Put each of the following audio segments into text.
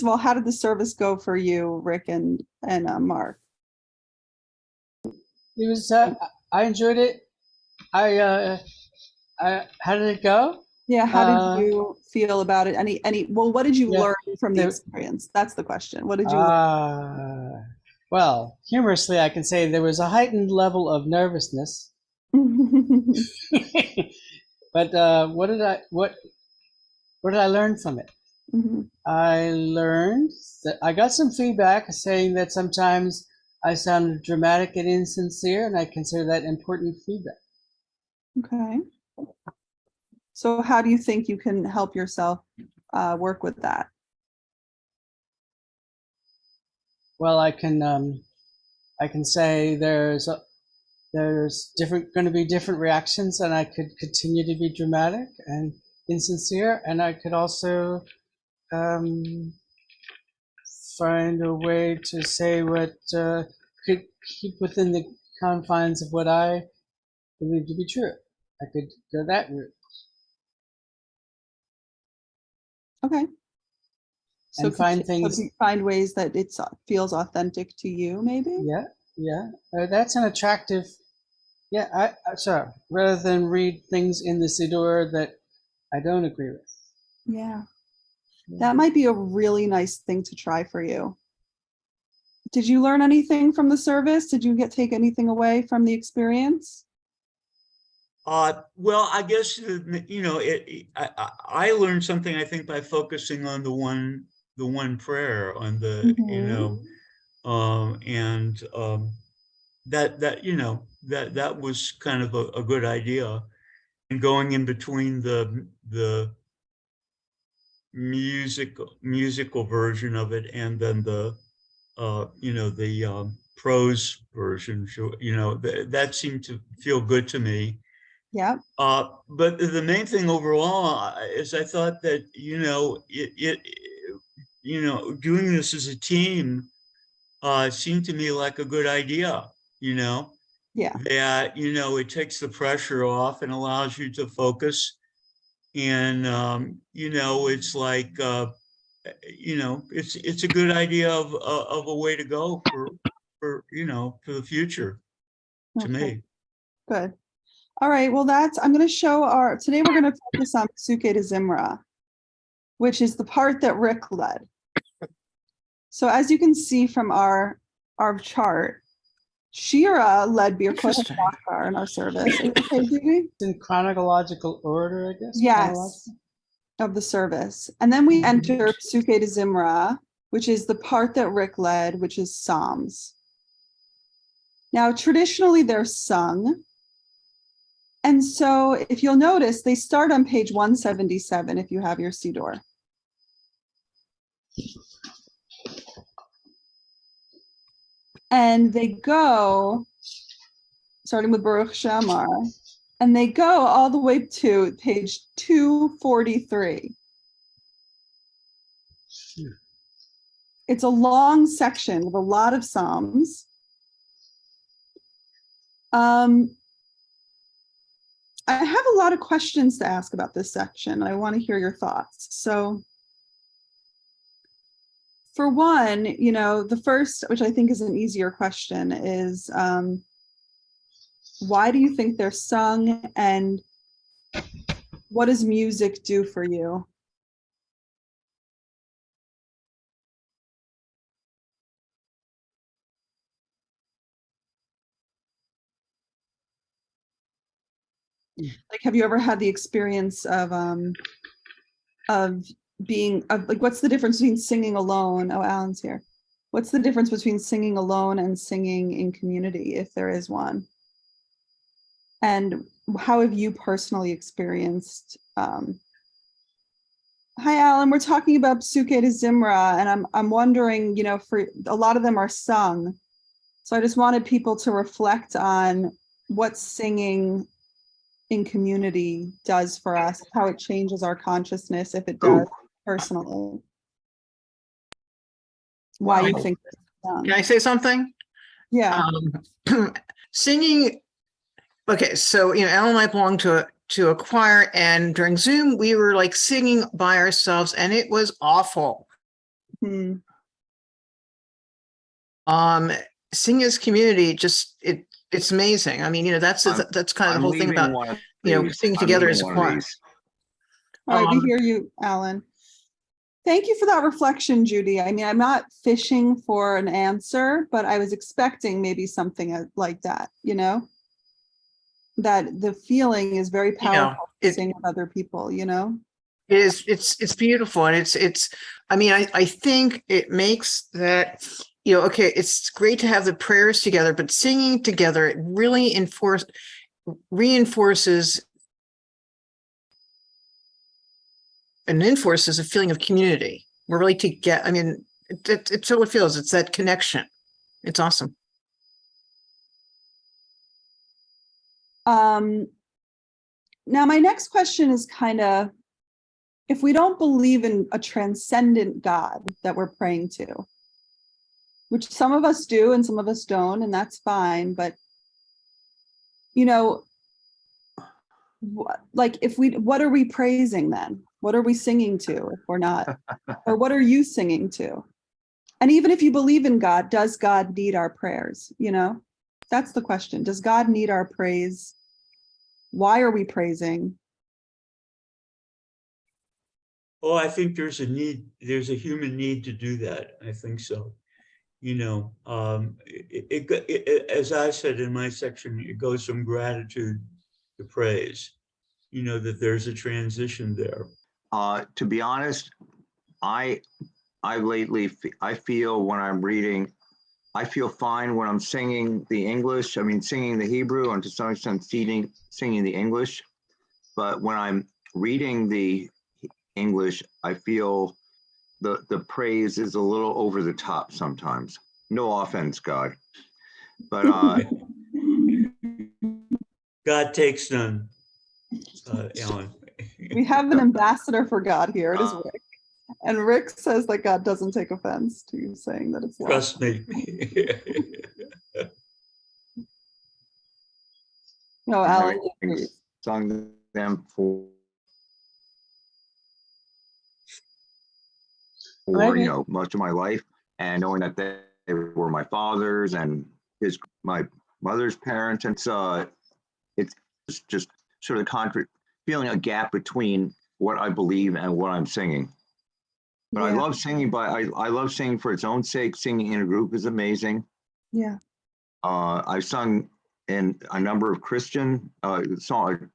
of all, how did the service go for you, Rick and Mark? It was. I enjoyed it. How did it go? Yeah, how did you feel about it? Well, what did you Yeah. learn from the experience? That's the question. What did you learn? Well, humorously, I can say there was a heightened level of nervousness. But what did I learn from it? Mhm. I learned that I got some feedback saying that sometimes I sounded dramatic and insincere, and I consider that important feedback. Okay. So how do you think you can help yourself work with that? Well, I can say there's going to be different reactions, and I could continue to be dramatic and insincere, and I could also find a way to say what could keep within the confines of what I believe to be true. I could go that route. Okay. So And find things. Find ways that it feels authentic to you, maybe? Yeah. That's an attractive. Yeah, sorry. Rather than read things in the Siddur that I don't agree with. Yeah. That might be a really nice thing to try for you. Did you learn anything from the service? Did you take anything away from the experience? Well, I guess I learned something, I think, by focusing on the one prayer, on the and that was kind of a good idea, and going in between the musical version of it and then the prose version. That seemed to feel good to me. Yeah. But the main thing overall is I thought that, doing this as a team seemed to me like a good idea, Yeah. that, it takes the pressure off and allows you to focus. And, it's like, it's a good idea of a way to go for the future to me. Good. All right. Well, I'm going to show today we're going to focus on Psukey de Zimra, which is the part that Rick led. So as you can see from our chart, Shira led Birkut Bakar in our service. Are you okay, Judy? In chronological order, I guess? Yes, of the service. And then we enter Psukey de Zimra, which is the part that Rick led, which is Psalms. Now, traditionally, they're sung. And so if you'll notice, they start on page 177 if you have your Siddur. And they go, starting with Baruch Shamar, and they go all the way to page 243. It's a long section with a lot of Psalms. I have a lot of questions to ask about this section. I want to hear your thoughts. So for one, the first, which I think is an easier question, is why do you think they're sung, and what does music do for you? Like, have you ever had the experience of what's the difference between singing alone? Oh, Alan's here. What's the difference between singing alone and singing in community, if there is one? And how have you personally experienced? Hi, Alan. We're talking about Psukey de Zimra, and I'm wondering, for a lot of them are sung, so I just wanted people to reflect on what singing in community does for us, how it changes our consciousness, if it does, personally. Why you think it's sung. Can I say something? Yeah. Singing. Okay, so Alan and I belong to a choir, and during Zoom we were like singing by ourselves, and it was awful. Hmm. Singing as community, just it's amazing. I mean, that's kind of the I'm whole thing leaving about, one of singing I'm together leaving as a one of choir. these. All right, we Um, hear you, Alan. Thank you for that reflection, Judy. I mean, I'm not fishing for an answer, but I was expecting maybe something like that, that the feeling is very powerful to it sing with other people, it's beautiful, and I mean, I think it makes that, okay, it's great to have the prayers together, but singing together, it really reinforces and enforces a feeling of community. We're really I mean, it's so it feels, it's that connection. It's awesome. Now, my next question is kind of, if we don't believe in a transcendent God that we're praying to, which some of us do and some of us don't, and that's fine, but like what are we praising then? What are we singing to if we're not? Or what are you singing to? And even if you believe in God, does God need our prayers? That's the question. Does God need our praise? Why are we praising? Oh, I think there's a human need to do that. I think so. As I said in my section, it goes from gratitude to praise, that there's a transition there. To be honest, I feel when I'm reading, I feel fine when I'm singing the English. I mean, singing the Hebrew, and to some extent singing the English. But when I'm reading the English, I feel the praise is a little over the top sometimes. No offense, God, but God takes none, Alan. We have an ambassador for God here. It is Uh, Rick. And Rick says that God doesn't take offense to you saying that it's Trust me. No, Alan having agrees. sung them for Maybe. most of my life, and knowing that they were my father's and my mother's parents, and so it's just sort of feeling a gap between what I believe and what I'm singing. But I Yeah, love singing, but I love singing for its own sake. Singing in a group is amazing. I've sung in a number of Christian songs.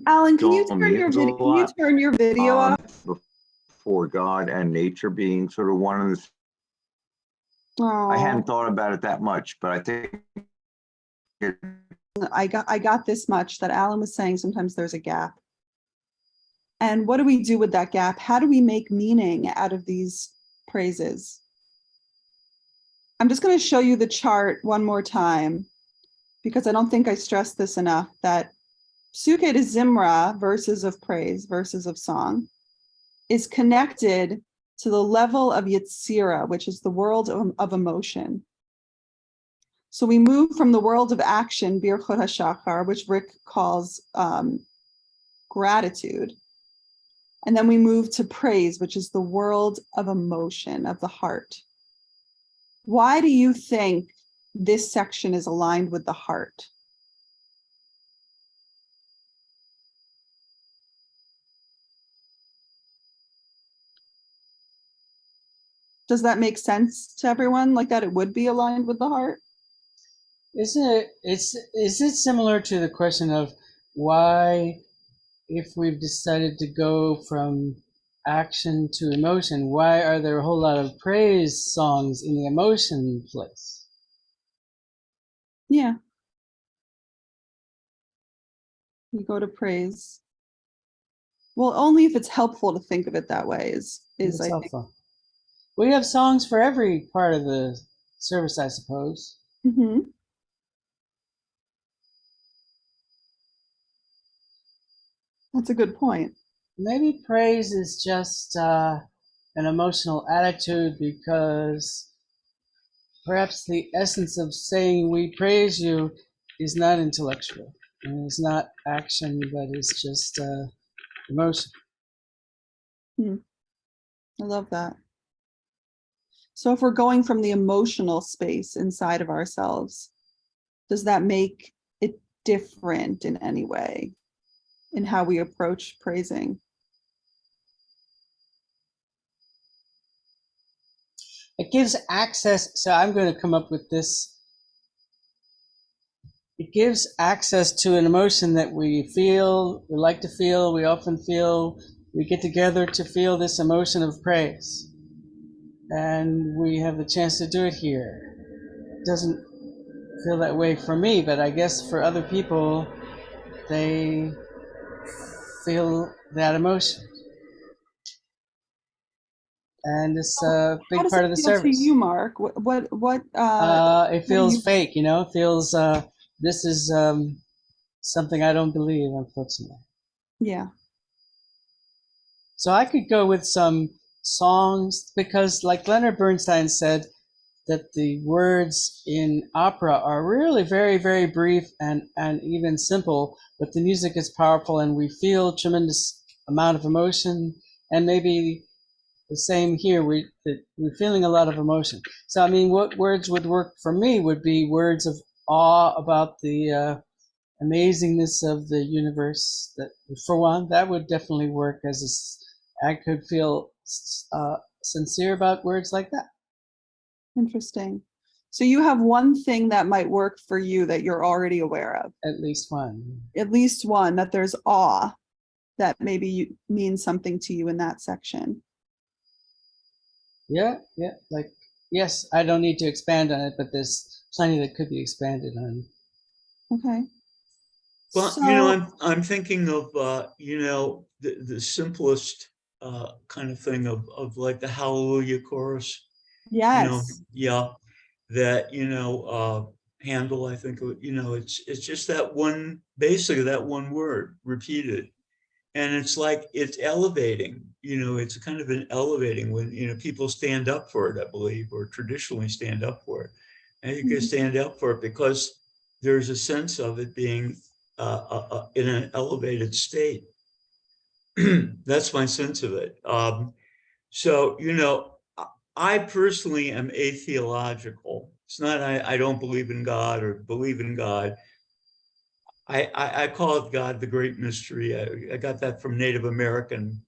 Alan, can you turn your video? Can you turn your video off? Before God and nature being sort of one of the. I hadn't thought about it that much, but I think I got this much that Alan was saying sometimes there's a gap. And what do we do with that gap? How do we make meaning out of these praises? I'm just going to show you the chart one more time, because I don't think I stressed this enough, that Psukey to Zimra, verses of praise, verses of song, is connected to the level of Yetzira, which is the world of emotion. So we move from the world of action, Birchot HaShachar, which Rick calls gratitude. And then we move to praise, which is the world of emotion, of the heart. Why do you think this section is aligned with the heart? Does that make sense to everyone, like that it would be aligned with the heart? Is it similar to the question of why, if we've decided to go from action to emotion, why are there a whole lot of praise songs in the emotion place? Yeah. You go to praise. Well, only if it's helpful to think of it that way is I think. We have songs for every part of the service, I suppose. Mm-hmm. That's a good point. Maybe praise is just an emotional attitude, because perhaps the essence of saying we praise you is not intellectual. And it's not action, but it's just emotion. I love that. So if we're going from the emotional space inside of ourselves, does that make it different in any way in how we approach praising? It gives access. So I'm going to come up with this. It gives access to an emotion that we feel, we like to feel, we often feel. We get together to feel this emotion of praise. And we have the chance to do it here. It doesn't feel that way for me, but I guess for other people, they feel that emotion. And it's a How big does part it of the feel to service. you, Mark? It feels you- fake, It feels, this is something I don't believe, unfortunately. Yeah. So I could go with some songs because, like Leonard Bernstein said, that the words in opera are really very, very brief and even simple, but the music is powerful and we feel tremendous amount of emotion. And maybe the same here, we're feeling a lot of emotion. So, I mean, what words would work for me would be words of awe about the amazingness of the universe. That, for one, that would definitely work I could feel sincere about words like that. Interesting. So you have one thing that might work for you that you're already aware of. At least one. At least one, that there's awe that maybe means something to you in that section. Yeah. Like, yes, I don't need to expand on it, but there's plenty that could be expanded on. Okay. Well, So, I'm thinking of, the simplest kind of thing of like the Hallelujah chorus, yes, yeah, that, Handle, I think, it's just that one, basically that one word repeated. And it's like, it's elevating, it's kind of an elevating when, people stand up for it, I believe, or traditionally stand up for it. And you can stand up for it because there's a sense of it being in an elevated state. That's my sense of it. So, I personally am atheological. It's not I don't believe in God or believe in God. I call it God, the great mystery. I got that from Native American,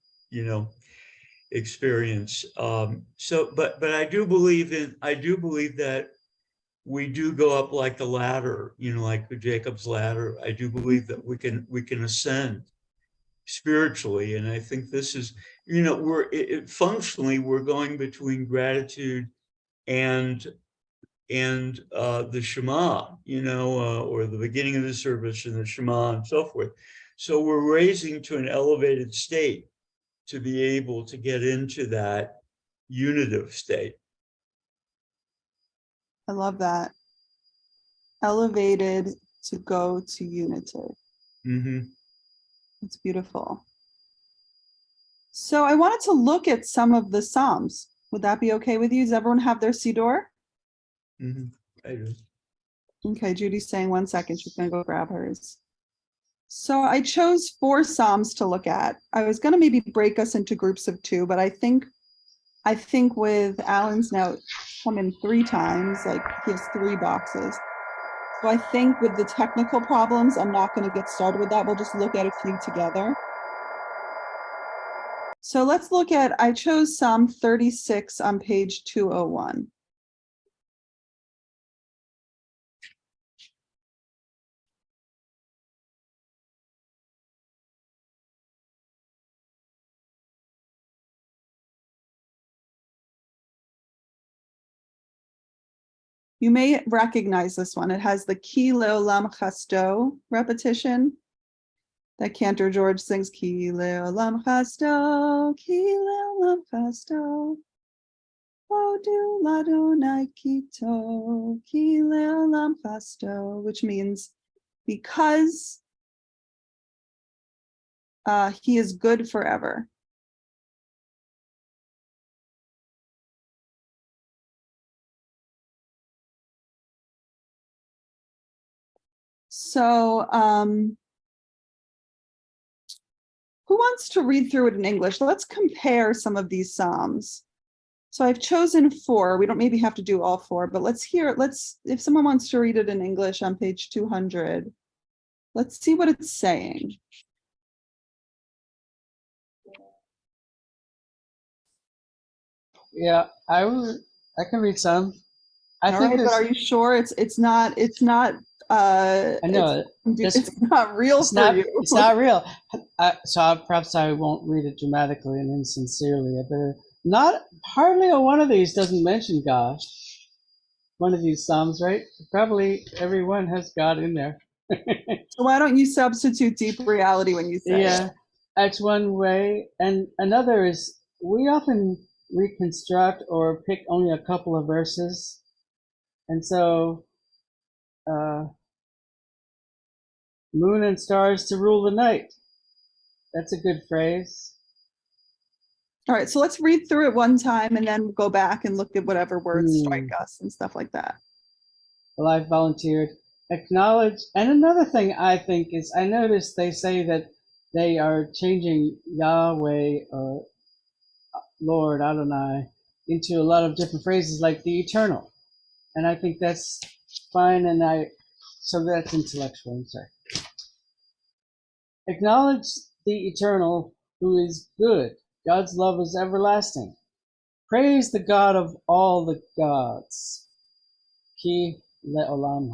experience. But I do believe that we do go up like the ladder, like the Jacob's ladder. I do believe that we can ascend spiritually, and I think this is, functionally we're going between gratitude and the Shema, or the beginning of the service and the Shema and so forth. So we're raising to an elevated state to be able to get into that unitive state. I love that. Elevated to go to unitive. Mm-hmm. It's beautiful. So I wanted to look at some of the Psalms. Would that be okay with you? Does everyone have their Siddur? Mm-hmm. I do. Okay, Judy's saying 1 second. She's going to go grab hers. So I chose 4 Psalms to look at. I was going to maybe break us into groups of 2, but I think with Alan's note come in 3 times, like he has 3 boxes. So I think with the technical problems, I'm not going to get started with that. We'll just look at a few together. So let's look at, I chose Psalm 36 on page 201. You may recognize this one. It has the Ki Leolam Chasto repetition. That Cantor George sings Ki Leolam Chasto, Ki Leolam Chasto. Odu Ladonai Kito, Ki Leolam Chasto, which means because he is good forever. So, who wants to read through it in English? Let's compare some of these Psalms. So I've chosen 4. We don't maybe have to do all 4, but let's hear it. If someone wants to read it in English on page 200, let's see what it's saying. Yeah, I can read some. I All think right, but are this, you sure it's not I know it's not real it's for not, you? it's not real. Perhaps I won't read it dramatically and insincerely. I better not. Hardly a one of these doesn't mention God. One of these psalms, right? Probably everyone has God in there. So why don't you substitute deep reality when you say Yeah, it? that's one way. And another is we often reconstruct or pick only a couple of verses. And so, moon and stars to rule the night. That's a good phrase. All right, so let's read through it one time and then go back and look at whatever words strike Hmm. us and stuff like that. Well, I volunteered. Acknowledge. And another thing I think is I noticed they say that they are changing Yahweh or Lord Adonai into a lot of different phrases like the eternal. And I think that's fine. So that's intellectual. I'm sorry. Acknowledge the eternal who is good. God's love is everlasting. Praise the God of all the gods. Ki le'olam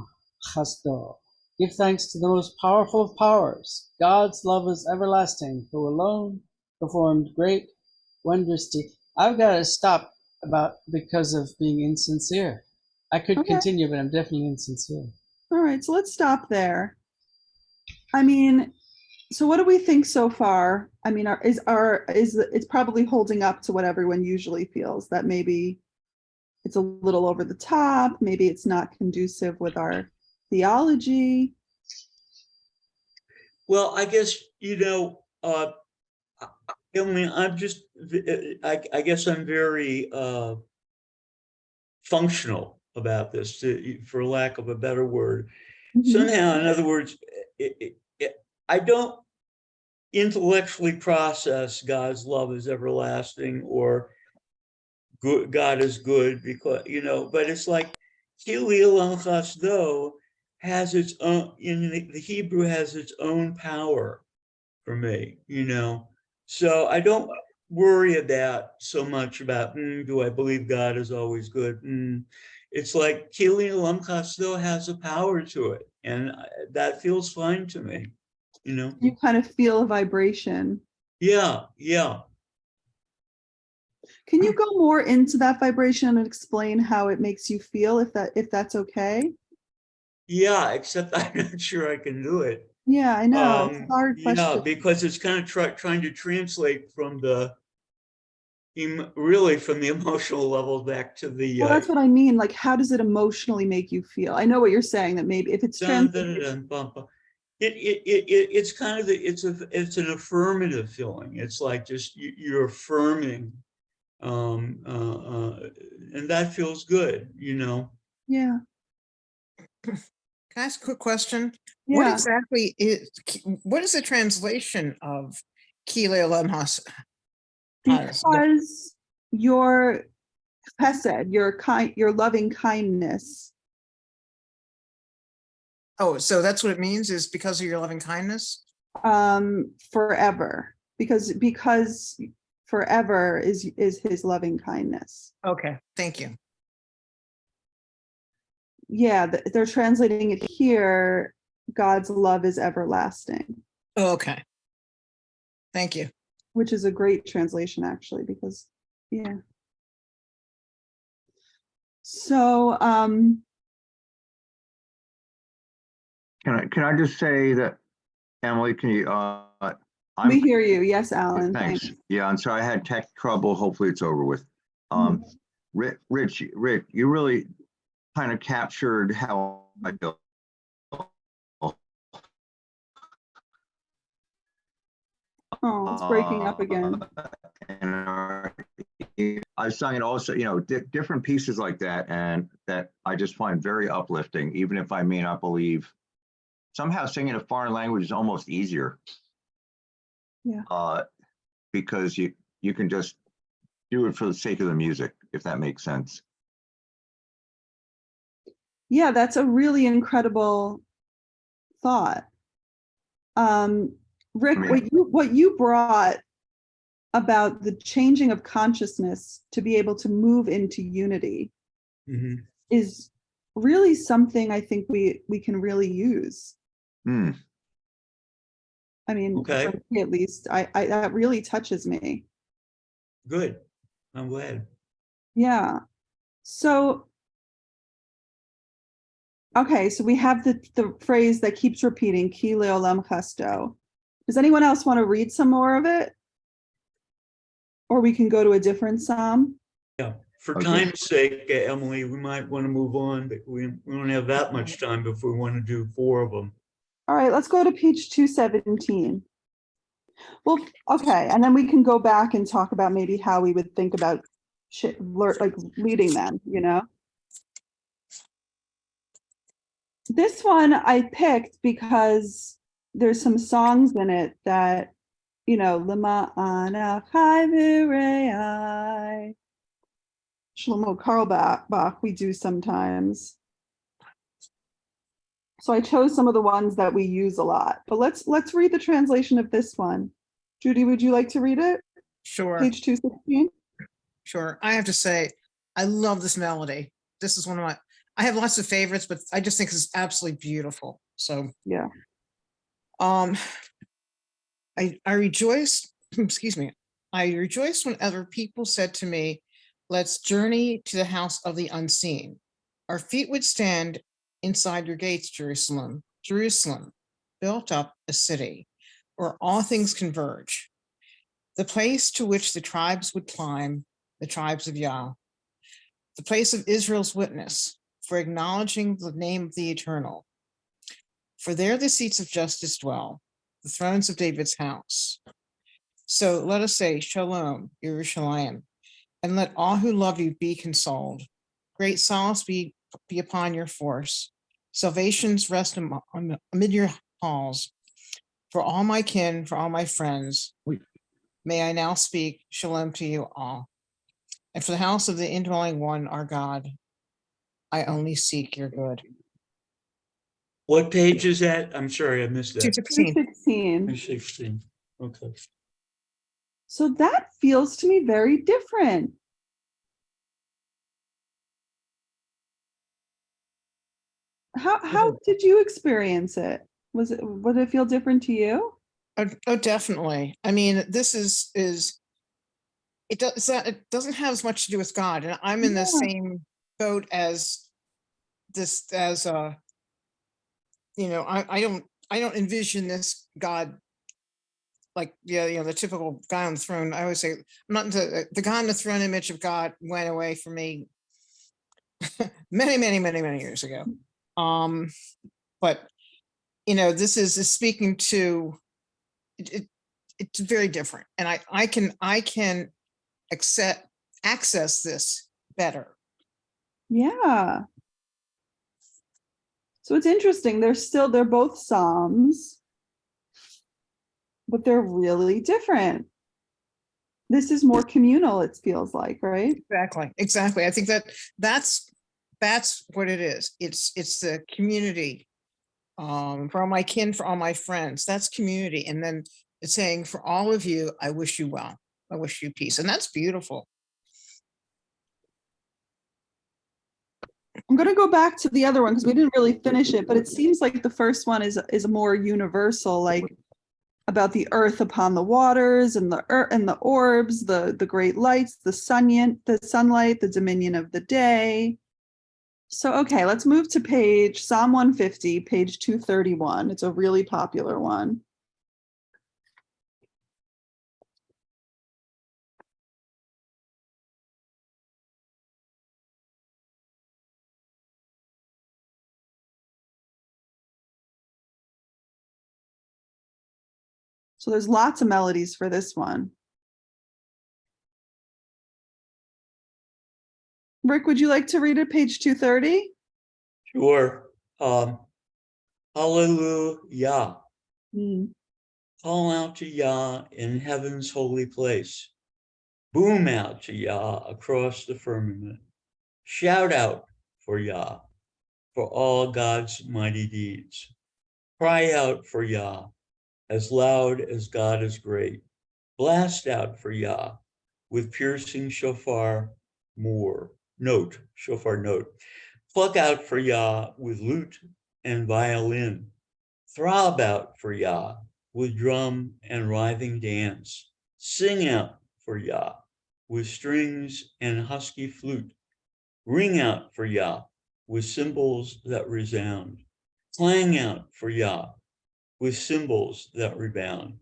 chasdo. Give thanks to the most powerful of powers. God's love is everlasting, who alone performed great wondrous deeds. I've got to stop because of being insincere. I could Okay. continue, but I'm definitely insincere. All right, so let's stop there. I mean, so what do we think so far? I mean, it's probably holding up to what everyone usually feels, that maybe it's a little over the top, maybe it's not conducive with our theology. Well, I guess, I mean, I guess I'm very functional about this, for lack of a better word. Mhm. Somehow, in other words, I don't intellectually process God's love is everlasting or good, God is good, because, but it's like Kili Elam Chasdo has its own, in the Hebrew, has its own power for me, So I don't worry about so much about, do I believe God is always good? It's like Kili Elam Chasdo has a power to it, and that feels fine to me, You kind of feel a vibration. Yeah. Can you go more into that vibration and explain how it makes you feel, if that's okay? Yeah, except I'm not sure I can do it. Yeah, I know. It's a hard Yeah, question. because it's kind of trying to translate from really from the emotional level back to the Well, that's what I mean. Like, how does it emotionally make you feel? I know what you're saying, that maybe if it's translated. It's kind of it's an affirmative feeling. It's like just you're affirming, and that feels good, Yeah. Can I ask a quick question? Yeah. What is the translation of Ki le'olam chasdo? Because your chesed, your loving kindness. Oh, so that's what it means, is because of your loving kindness? Forever. Because forever is his loving kindness. Okay, thank you. Yeah, they're translating it here. God's love is everlasting. Oh, okay. Thank you. Which is a great translation, actually, because, yeah. So, Can I just say that, Emily, can you, we hear you. Yes, Alan. thanks. Yeah, I'm sorry, I had tech trouble. Hopefully it's over with. Rich, you really kind of captured how I feel. Oh, it's breaking up again. And I've sung it also, different pieces like that, and that I just find very uplifting, even if I may not believe somehow singing a foreign language is almost easier. Yeah. Because you can just do it for the sake of the music, if that makes sense. Yeah, that's a really incredible thought. Rick, I mean- what you brought about the changing of consciousness to be able to move into unity Mhm. is really something I think we can really use. Hmm. I mean, Okay. for me at least, I that really touches me. Good. I'm glad. Yeah. So, okay, so we have the phrase that keeps repeating, Ki leolam chasto. Does anyone else want to read some more of it? Or we can go to a different psalm. Yeah. For Okay. time's sake, Emily, we might want to move on, but we don't have that much time if we want to do 4 of them. All right, let's go to page 217. Well, okay, and then we can go back and talk about maybe how we would think about like leading them, you know? This one I picked because there's some songs in it that, you know, Lema Ana Chai V'Rei. Shlomo Carlebach, we do sometimes. So I chose some of the ones that we use a lot, but let's read the translation of this one. Judy, would you like to read it? Sure, Page 216. sure. I have to say, I love this melody. This is one of I have lots of favorites, but I just think it's absolutely beautiful. So, Yeah. I rejoiced, excuse me, I rejoiced whenever people said to me, let's journey to the house of the unseen. Our feet would stand inside your gates, Jerusalem, Jerusalem, built up a city where all things converge, the place to which the tribes would climb, the tribes of Yah, the place of Israel's witness for acknowledging the name of the eternal. For there the seats of justice dwell, the thrones of David's house. So let us say, Shalom, Yerushalayim, and let all who love you be consoled. Great solace be upon your force. Salvation's rest amid your halls. For all my kin, for all my friends, may I now speak shalom to you all. And for the house of the indwelling one, our God, I only seek your good. What page is that? I'm sorry, I missed that. 216. 216. 216. Okay. So that feels to me very different. How did you experience it? Would it feel different to you? Oh, definitely. I mean, this is it doesn't have as much to do with God, and I'm in the Yeah. same boat as this you know, I don't envision this God like, yeah, you know, the typical guy on the throne. I always say, I'm not into the guy on the throne image of God went away from me many years ago. But you know, this is speaking to it's very different, and I can access this better. Yeah. So it's interesting. They're both Psalms, but they're really different. This is more communal, it feels like, right? Exactly. I think that's what it is. It's the community. For all my kin, for all my friends, that's community. And then it's saying, for all of you, I wish you well. I wish you peace. And that's beautiful. I'm going to go back to the other one because we didn't really finish it, but it seems like the first one is more universal, like about the earth upon the waters and the earth and the orbs, the great lights, the sunlight, the dominion of the day. So, okay, let's move to Psalm 150, page 231. It's a really popular one. So there's lots of melodies for this one. Rick, would you like to read it, page 230? Sure. Hallelujah. Mm. Call out to Yah in heaven's holy place. Boom out to Yah across the firmament. Shout out for Yah, for all God's mighty deeds. Cry out for Yah, as loud as God is great. Blast out for Yah, with piercing shofar shofar note. Pluck out for Yah with lute and violin. Throb out for Yah with drum and writhing dance. Sing out for Yah with strings and husky flute. Ring out for Yah with cymbals that resound. Clang out for Yah with cymbals that rebound.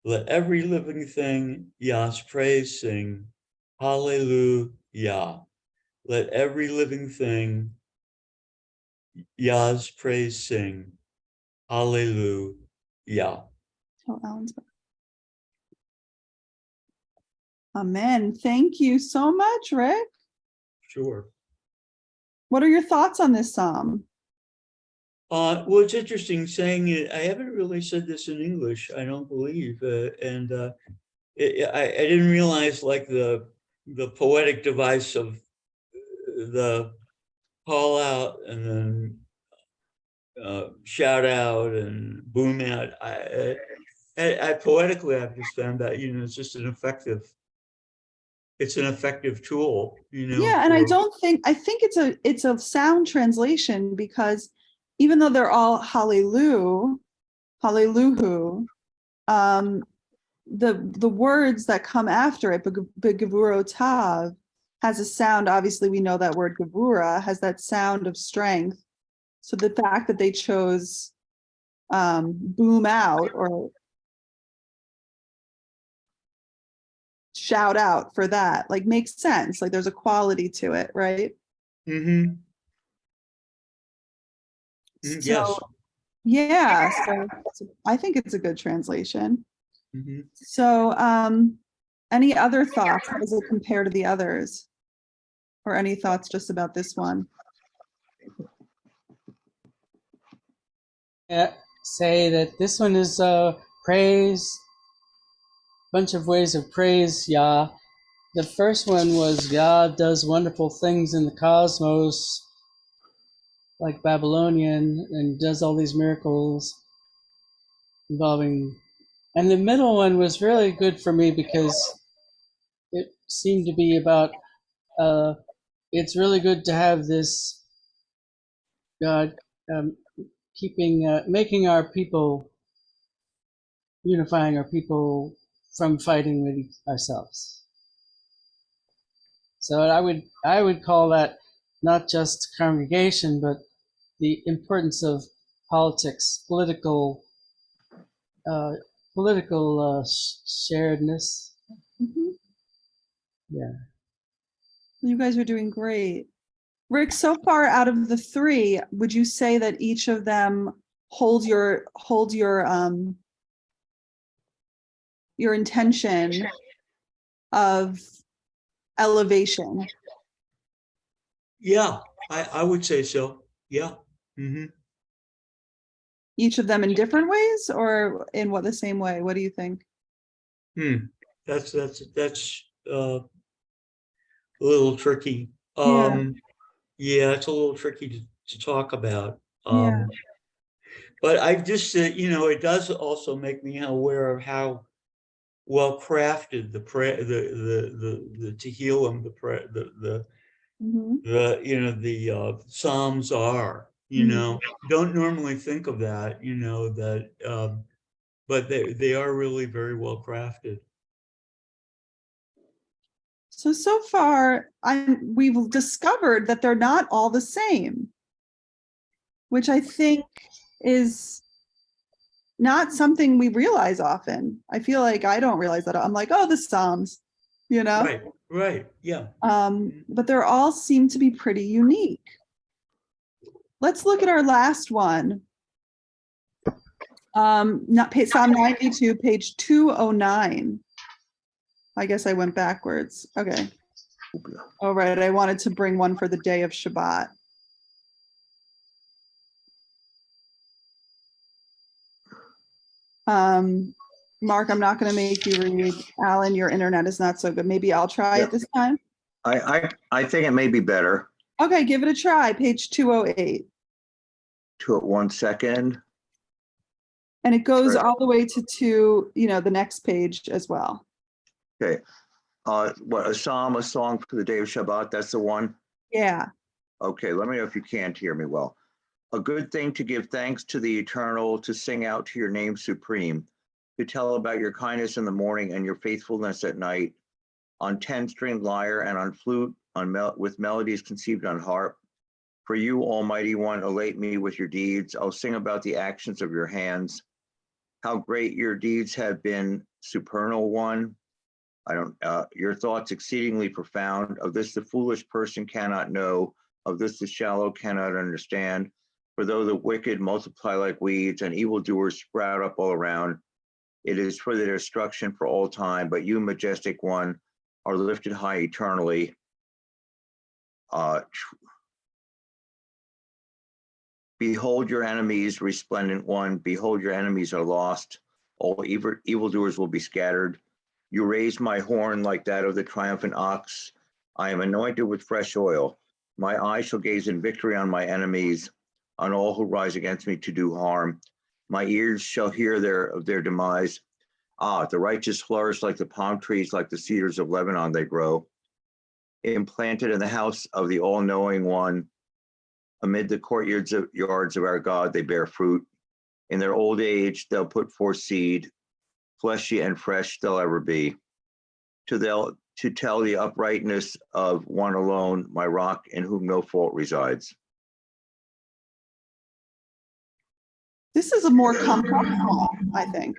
Let every living thing Yah's praise sing. Hallelujah. Let every living thing Yah's praise sing. Hallelujah. Oh, Alan's back. Amen. Thank you so much, Rick. Sure. What are your thoughts on this psalm? Well, it's interesting saying it. I haven't really said this in English, I don't believe. I didn't realize like the poetic device of the call out and then shout out and boom out. I poetically, I've just found that, it's just it's an effective tool, Yeah, and I think it's a sound translation, because even though they're all hallelujah, the words that come after it, begavurotav, has a sound. Obviously, we know that word gavura has that sound of strength. So the fact that they chose boom out or shout out for that, like, makes sense. Like, there's a quality to it, right? Mm-hmm. Yes. So yeah, so I think it's a good translation. Mm-hmm. So any other thoughts? How does it compare to the others? Or any thoughts just about this one? Yeah, say that this one is praise, bunch of ways of praise Yah. The first one was Yah does wonderful things in the cosmos, like Babylonian, and does all these miracles involving. And the middle one was really good for me because it seemed to be about it's really good to have this God making our people, unifying our people from fighting with ourselves. So I would call that not just congregation, but the importance of politics, political sharedness. Mhm. Yeah. You guys are doing great. Rick, so far out of the three, would you say that each of them hold your intention of elevation? Yeah, I would say so. Yeah. Mm-hmm. Each of them in different ways, or in the same way? What do you think? That's a little tricky. Yeah. Yeah, it's a little tricky to talk about. Yeah. But I just, it does also make me aware of how well crafted the Tehillim, Mhm. the Psalms are. Don't normally think of that. But they are really very well crafted. So far, we've discovered that they're not all the same, which I think is not something we realize often. I feel like I don't realize that. I'm like, oh, the Psalms, Right, yeah. But they all seem to be pretty unique. Let's look at our last one. Psalm 92, page 209. I guess I went backwards. Okay. All right. I wanted to bring one for the day of Shabbat. Mark, I'm not going to make you read. Alan, your internet is not so good. Maybe I'll try Yeah. it this time. I think it may be better. Okay, give it a try. Page 208. To it 1 second. And it goes Right. all the way to the next page as well. Okay. What, a song for the day of Shabbat? That's the one? Yeah. Okay, let me know if you can't hear me well. A good thing to give thanks to the eternal, to sing out to your name supreme, to tell about your kindness in the morning and your faithfulness at night, on 10-stringed lyre and on flute, with melodies conceived on harp. For you, Almighty One, elate me with your deeds. I'll sing about the actions of your hands. How great your deeds have been, supernal one. Your thoughts exceedingly profound. Of this the foolish person cannot know. Of this the shallow cannot understand. For though the wicked multiply like weeds and evildoers sprout up all around, it is for their destruction for all time. But you, majestic one, are lifted high eternally. Behold your enemies, resplendent one. Behold your enemies are lost. All evildoers will be scattered. You raise my horn like that of the triumphant ox. I am anointed with fresh oil. My eyes shall gaze in victory on my enemies, on all who rise against me to do harm. My ears shall hear of their demise. The righteous flourish like the palm trees, like the cedars of Lebanon they grow. Implanted in the house of the all-knowing one, amid the courtyards of our God, they bear fruit. In their old age, they'll put forth seed. Fleshy and fresh they'll ever be. To tell the uprightness of one alone, my rock, in whom no fault resides. This is a more complex one, I think.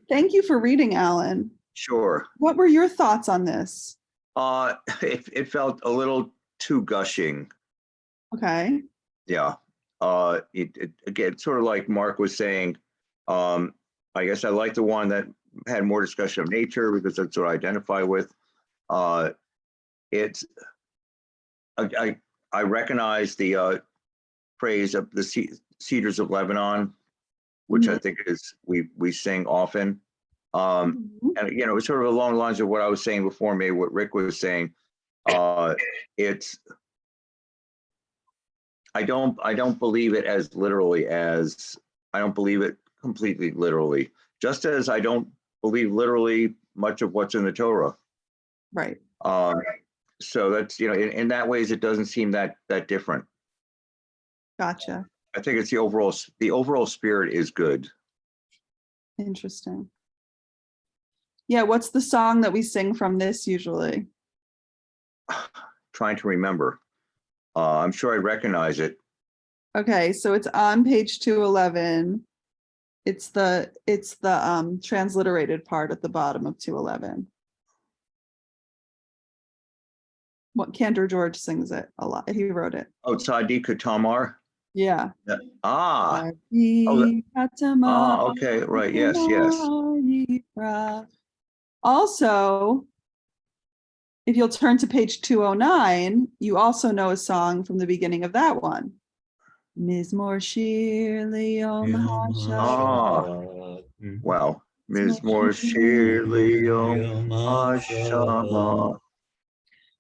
Thank you for reading, Alan. Sure. What were your thoughts on this? It felt a little too gushing. Okay. Yeah. Again, sort of like Mark was saying, I guess I like the one that had more discussion of nature because that's what I identify with. I recognize the phrase of the cedars of Lebanon, which I think is we sing often. And it's sort of along the lines of what I was saying before, maybe what Rick was saying. I don't believe it as literally as I don't believe it completely literally, just as I don't believe literally much of what's in the Torah. Right. So that's, in that ways, it doesn't seem that different. Gotcha. I think it's the overall spirit is good. Interesting. Yeah, what's the song that we sing from this usually? Trying to remember. I'm sure I recognize it. Okay, so it's on page 211. It's the transliterated part at the bottom of 211. What Cantor George sings it a lot. He wrote it. Oh, Tzaddik Tamar. Yeah. Okay, right. Yes. Also, if you'll turn to page 209, you also know a song from the beginning of that one. Mizmor Shir Le'Yom HaShabbat. Wow. Mizmor Shir Le'Yom HaShabbat.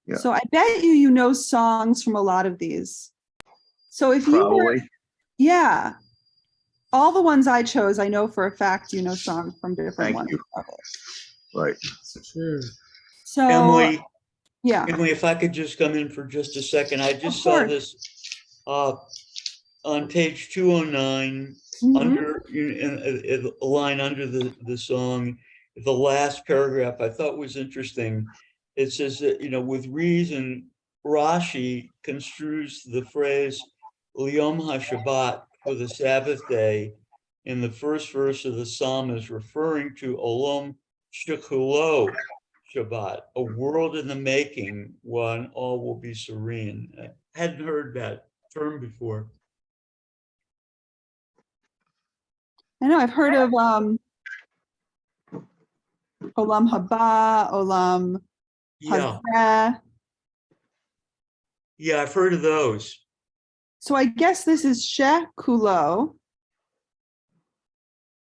Yeah. So I bet you know songs from a lot of these. So if you were, yeah, all the ones I chose, I know for a fact you know songs from different ones. Right. True. So Emily, yeah. Emily, if I could just come in for just a second, I just saw this on page 209, under a line under the song, the last paragraph I thought was interesting. It says that, with reason, Rashi construes the phrase Liyom HaShabbat for the Sabbath day in the first verse of the psalm is referring to Olam Shekulo Shabbat, a world in the making when all will be serene. I hadn't heard that term before. I know I've heard of Olam Haba, Olam Hazeh. Yeah, I've heard of those. So I guess this is Shekulo.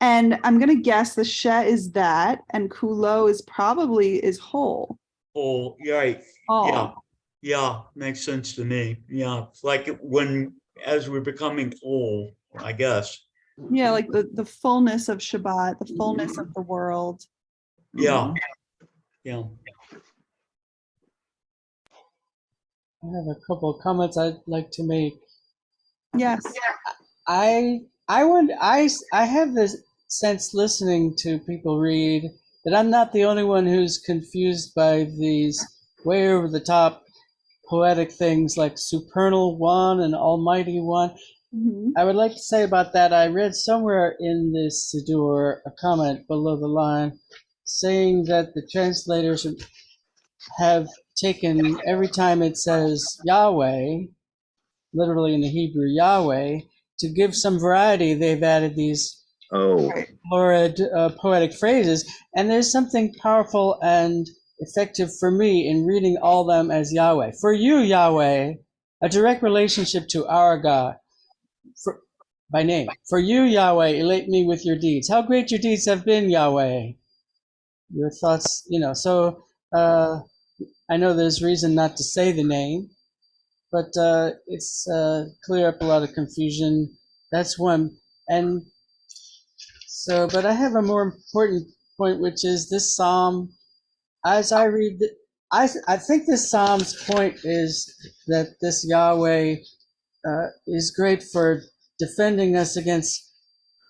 And I'm gonna guess the she is that, and kulo is probably is whole. Oh, right. All. Yeah. Yeah, makes sense to me. Yeah. It's like when, as we're becoming old, I guess. Yeah, like the fullness of Shabbat, the fullness of the world. Yeah. Yeah. I have a couple of comments I'd like to make. Yes. I have this sense listening to people read that I'm not the only one who's confused by these way over the top poetic things like supernal one and almighty one. Mhm. I would like to say about that, I read somewhere in this Siddur a comment below the line saying that the translators have taken every time it says Yahweh, literally in the Hebrew Yahweh, to give some variety, they've added these Oh, florid poetic phrases. And there's something powerful and effective for me in reading all them as Yahweh. For you, Yahweh, a direct relationship to our God. By name. For you, Yahweh, elate me with your deeds. How great your deeds have been, Yahweh. Your thoughts, so I know there's reason not to say the name, but it's clear up a lot of confusion. That's one. And so, but I have a more important point, which is this psalm, as I read, I think this psalm's point is that this Yahweh is great for defending us against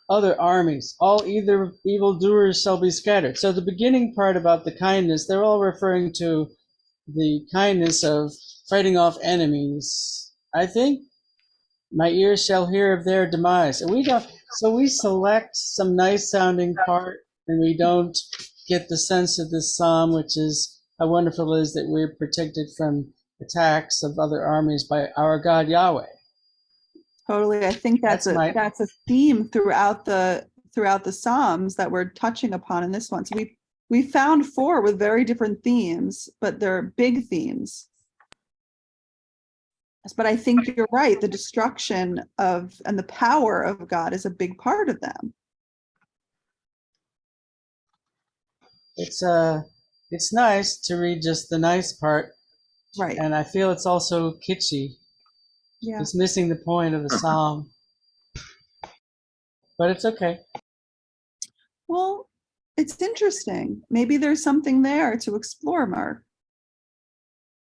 other armies. All either evildoers shall be scattered. So the beginning part about the kindness, they're all referring to the kindness of fighting off enemies. I think my ears shall hear of their demise. And we don't, so we select some nice sounding part and we don't get the sense of this psalm, which is how wonderful it is that we're protected from attacks of other armies by our God Yahweh. Totally. I think that's a theme throughout the Psalms that we're touching upon in this one. So we found 4 with very different themes, but they're big themes. But I think you're right. The destruction of and the power of God is a big part of them. It's nice to read just the nice part, Right. and I feel it's also kitschy. Yeah. It's missing the point of the psalm, but it's okay. Well, it's interesting. Maybe there's something there to explore, Mark.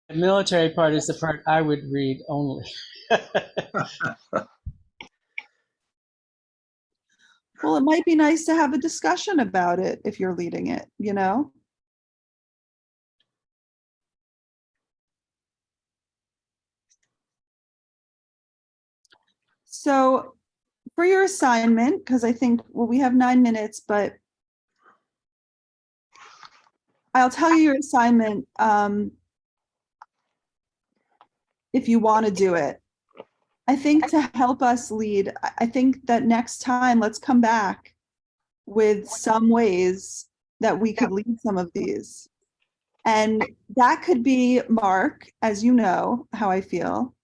The military part is the part I would read only. Well, it might be nice to have a discussion about it if you're leading it, So for your assignment, because I think, well, we have 9 minutes, but I'll tell you your assignment if you want to do it. I think to help us lead, I think that next time, let's come back with some ways that we could lead some of these. And that could be, Mark, as you know how I feel.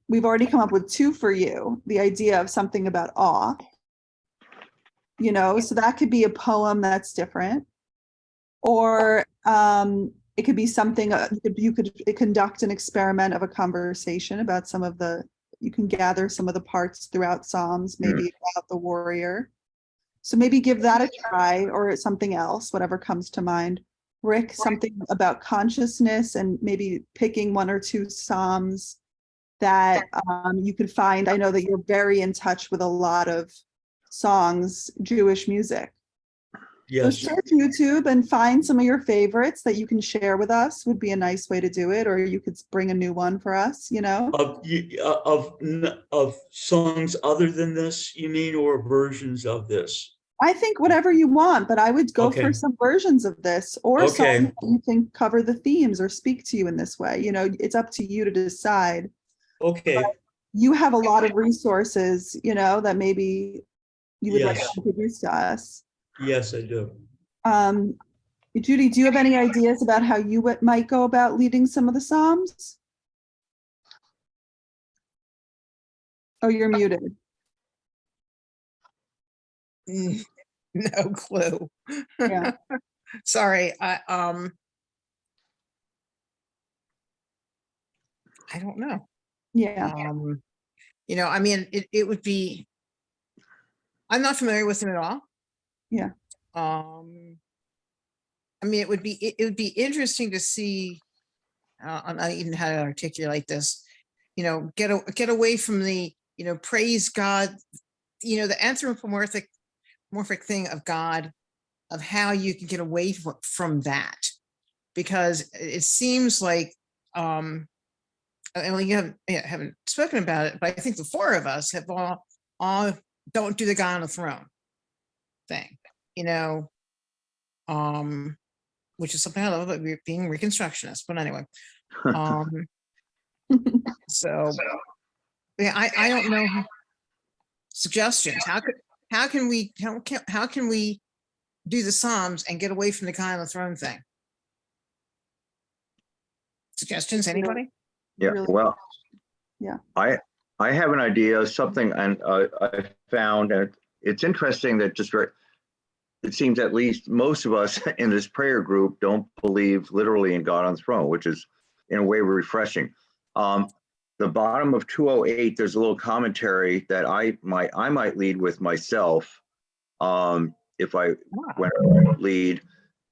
We've already come up with 2 for you, the idea of something about awe. So that could be a poem that's different. Or it could be something, you could conduct an experiment of a conversation about you can gather some of the parts throughout Psalms, maybe about the warrior. So maybe give that a try, or something else, whatever comes to mind. Rick, something about consciousness, and maybe picking 1 or 2 Psalms that you could find. I know that you're very in touch with a lot of songs, Jewish music. Yes. So search YouTube and find some of your favorites that you can share with us would be a nice way to do it. Or you could bring a new one for us, Of songs other than this, you mean, or versions of this? I think whatever you want, but I would go Okay. for some versions of this, or Okay. songs that you think cover the themes or speak to you in this way. It's up to you to decide. Okay. But you have a lot of resources, that maybe you would like to Yes. introduce to us. Yes, I do. Judy, do you have any ideas about how you might go about leading some of the Psalms? Oh, you're muted. No clue. Yeah. Sorry, I don't know. Yeah. I mean, it would be, I'm not familiar with him at all. Yeah. I mean, it would be interesting to see, I'm not even how to articulate this, get away from the, praise God, the anthropomorphic thing of God, of how you can get away from that. Because it seems like, and we haven't spoken about it, but I think the four of us have all don't do the guy on the throne thing, which is something I love about being Reconstructionist. But anyway, so yeah, I don't know. Suggestions. How can we do the Psalms and get away from the guy on the throne thing? Suggestions, anybody? Yeah, Really- well, Yeah. I have an idea of something, and I found, and it's interesting that it seems at least most of us in this prayer group don't believe literally in God on the throne, which is in a way refreshing. The bottom of 208, there's a little commentary that I might lead with myself. If I lead,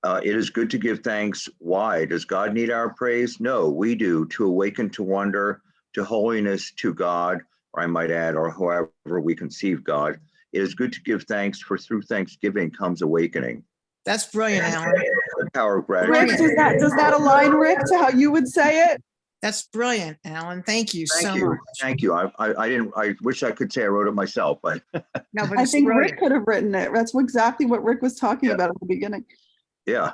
it is good to give thanks. Why? Does God need our praise? No, we do, to awaken to wonder, to holiness, to God, or I might add, or however we conceive God. It is good to give thanks, for through thanksgiving comes awakening. That's brilliant, Alan. The power of Rick, gratitude. does that align, Rick, to how you would say it? That's brilliant, Alan. Thank you Thank so you. much. Thank you. I didn't. I wish I could say I wrote it myself, but No, but I it's think brilliant. Rick could have written it. That's exactly what Rick was talking Yeah. about at the beginning. yeah.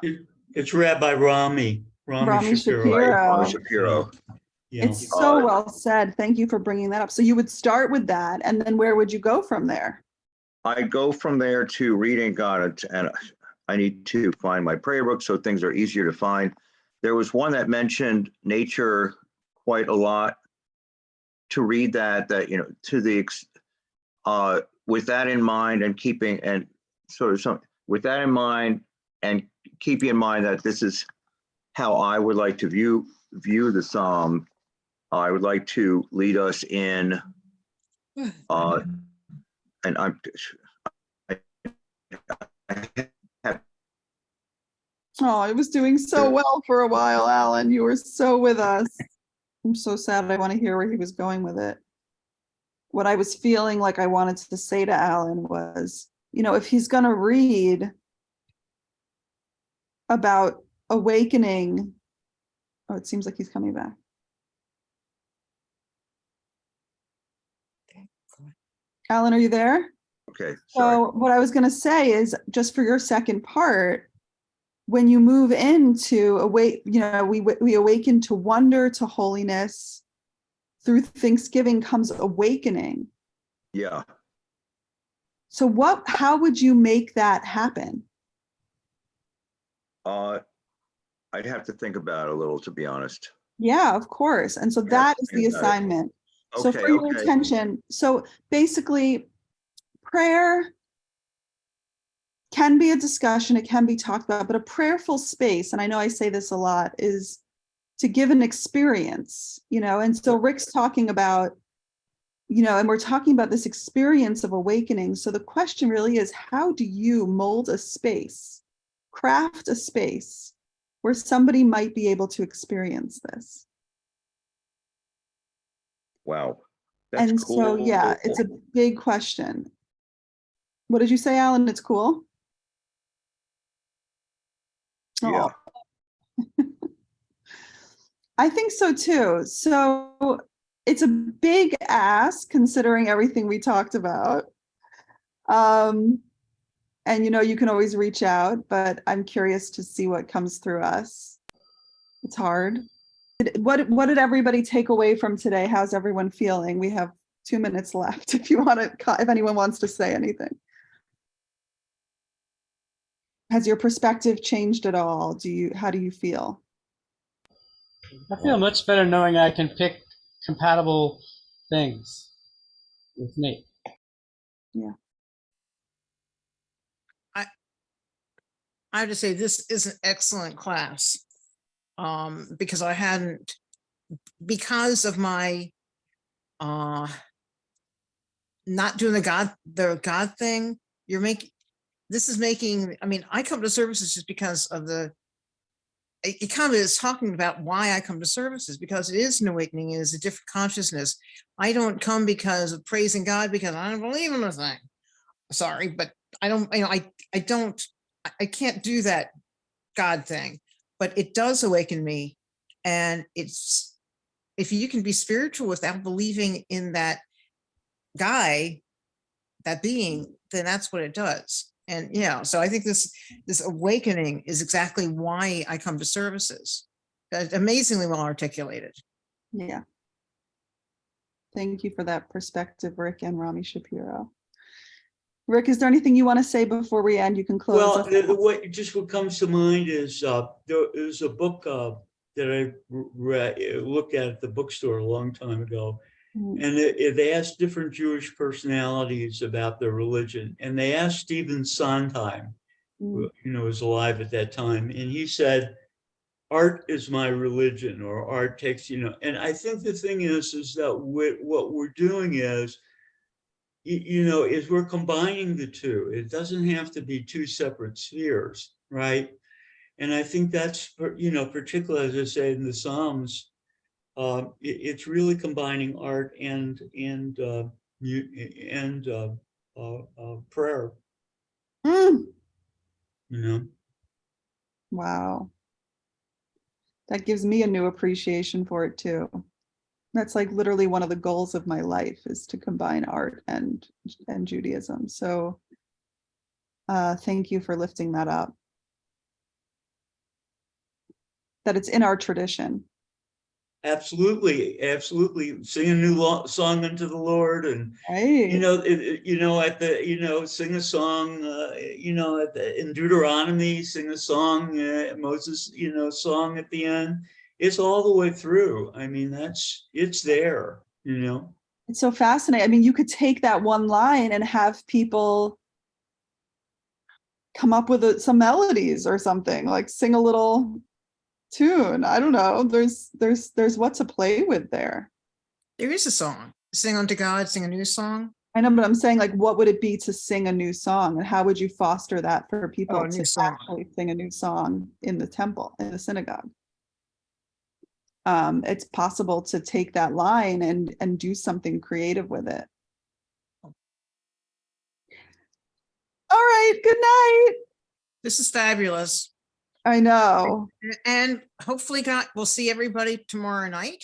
It's Rabbi Rami Rami Shapiro. Shapiro. Shapiro. Yeah. It's so well said. Thank you for bringing that up. So you would start with that, and then where would you go from there? I go from there to reading God, and I need to find my prayer book so things are easier to find. There was one that mentioned nature quite a lot. To read that to the with that in mind, and keeping and sort of some with that in mind, and keeping in mind that this is how I would like to view the Psalm. I would like to lead us in, and I have Oh, it was doing so well for a while, Alan. You were so with us. I'm so sad. I want to hear where he was going with it. What I was feeling like I wanted to say to Alan was, if he's going to read about awakening. Oh, it seems like he's coming back. Alan, are you there? okay. Sorry. So what I was going to say is, just for your second part, when you move into we awaken to wonder, to holiness. Through Thanksgiving comes awakening. Yeah. So how would you make that happen? I'd have to think about it a little, to be honest. Yeah, of course. And so that is the assignment. So for your attention, so basically prayer can be a discussion, it can be talked about, but a prayerful space, and I know I say this a lot, is to give an experience, and so Rick's talking about, and we're talking about this experience of awakening. So the question really is, how do you mold a space, craft a space where somebody might be able to experience this? Wow. That's and cool. So, yeah, it's a big question. What did you say, Alan? It's cool? Yeah. Oh. I think so too. So it's a big ask considering everything we talked about. And you can always reach out, but I'm curious to see what comes through us. It's hard. What did everybody take away from today? How's everyone feeling? We have 2 minutes left if anyone wants to say anything. Has your perspective changed at all? How do you feel? I feel much better knowing I can pick compatible things with me. Yeah. I have to say, this is an excellent class. Because I hadn't, because of my not doing the God thing, this is making, I mean, I come to services just because of it kind of is talking about why I come to services, because it is an awakening, it is a different consciousness. I don't come because of praising God, because I don't believe in a thing. Sorry, but I don't, I can't do that God thing, but it does awaken me. And it's, if you can be spiritual without believing in that guy, that being, then that's what it does. And yeah, so I think this awakening is exactly why I come to services. Amazingly well articulated. Yeah. Thank you for that perspective, Rick and Rami Shapiro. Rick, is there anything you want to say before we end? You can close. Well, us out. what comes to mind is there's a book that I looked at the bookstore a long time ago, and they asked different Jewish personalities about their religion, and they asked Stephen Sondheim, who was alive at that time, and he said, "Art is my religion," or "Art takes," And I think the thing is that what we're doing is, is we're combining the two. It doesn't have to be two separate spheres, right? And I think that's, particularly as I say in the Psalms, it's really combining art and prayer. Wow. That gives me a new appreciation for it too. That's like literally one of the goals of my life, is to combine art and Judaism. So thank you for lifting that up. That it's in our tradition. Absolutely, sing a new song unto the Lord, and right. sing a song, in Deuteronomy, sing a song, Moses, song at the end. It's all the way through. I mean, it's there. It's so fascinating. I mean, you could take that one line and have people come up with some melodies or something, like sing a little tune. I don't know. There's what to play with there. There is a song, sing unto God, sing a new song. I know, but I'm saying, like, what would it be to sing a new song, and how would you foster that for people to actually sing a new song in the temple, in the synagogue? It's possible to take that line and do something creative with it. All right, good night. This is fabulous. I know. And hopefully, God, we'll see everybody tomorrow night.